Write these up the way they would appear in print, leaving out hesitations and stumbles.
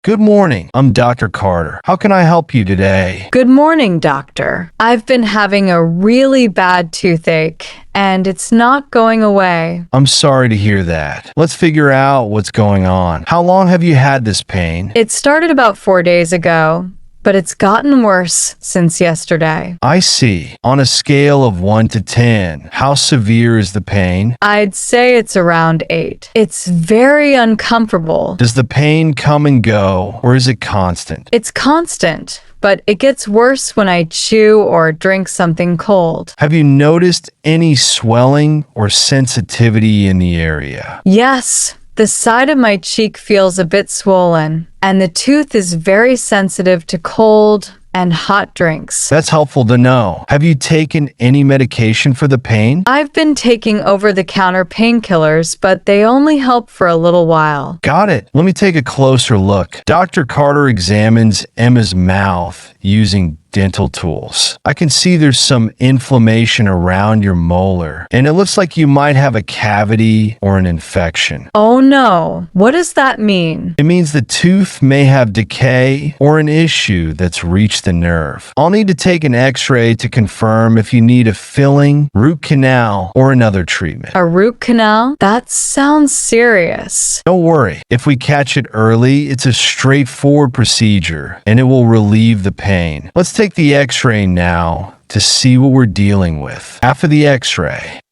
Good morning. I'm Dr. Carter. How can I help you today? Good morning, doctor. I've been having a really bad toothache, and it's not going away. I'm sorry to hear that. Let's figure out what's going on. How long have you had this pain? It started about 4 days ago, but it's gotten worse since yesterday. I see. On a scale of 1 to 10, how severe is the pain? I'd say it's around 8. It's very uncomfortable. Does the pain come and go, or is it constant? It's constant, but it gets worse when I chew or drink something cold. Have you noticed any swelling or sensitivity in the area? Yes. The side of my cheek feels a bit swollen, and the tooth is very sensitive to cold and hot drinks. That's helpful to know. Have you taken any medication for the pain? I've been taking over-the-counter painkillers, but they only help for a little while. Got it. Let me take a closer look. Dr. Carter examines Emma's mouth using dental tools. I can see there's some inflammation around your molar, and it looks like you might have a cavity or an infection. Oh no, what does that mean? It means the tooth may have decay or an issue that's reached the nerve. I'll need to take an x-ray to confirm if you need a filling, root canal, or another treatment. A root canal? That sounds serious. Don't worry. If we catch it early, it's a straightforward procedure, and it will relieve the pain. Let's take the x-ray now to see what we're dealing with. After the x-ray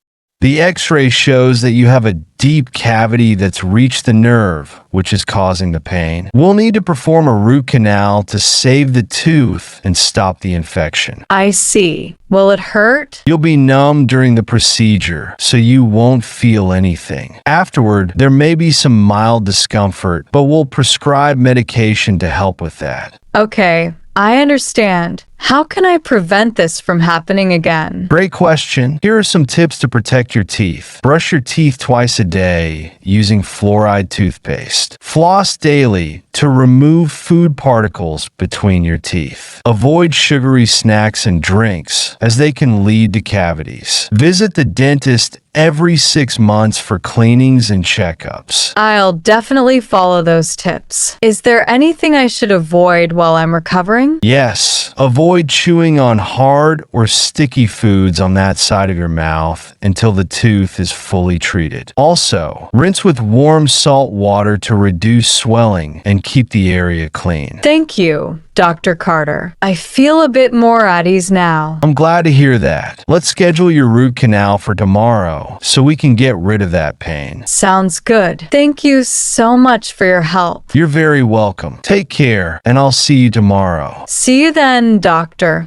shows that you have a deep cavity that's reached the nerve, which is causing the pain. We'll need to perform a root canal to save the tooth and stop the infection. I see. Will it hurt? You'll be numb during the procedure, so you won't feel anything. Afterward, there may be some mild discomfort, but we'll prescribe medication to help with that. Okay, I understand. How can I prevent this from happening again? Great question. Here are some tips to protect your teeth. Brush your teeth twice a day using fluoride toothpaste. Floss daily to remove food particles between your teeth. Avoid sugary snacks and drinks, as they can lead to cavities. Visit the dentist every 6 months for cleanings and checkups. I'll definitely follow those tips. Is there anything I should avoid while I'm recovering? Yes. Avoid chewing on hard or sticky foods on that side of your mouth until the tooth is fully treated. Also, rinse with warm salt water to reduce swelling and keep the area clean. Thank you, Dr. Carter. I feel a bit more at ease now. I'm glad to hear that. Let's schedule your root canal for tomorrow so we can get rid of that pain. Sounds good. Thank you so much for your help. You're very welcome. Take care, and I'll see you tomorrow. See you then, doctor.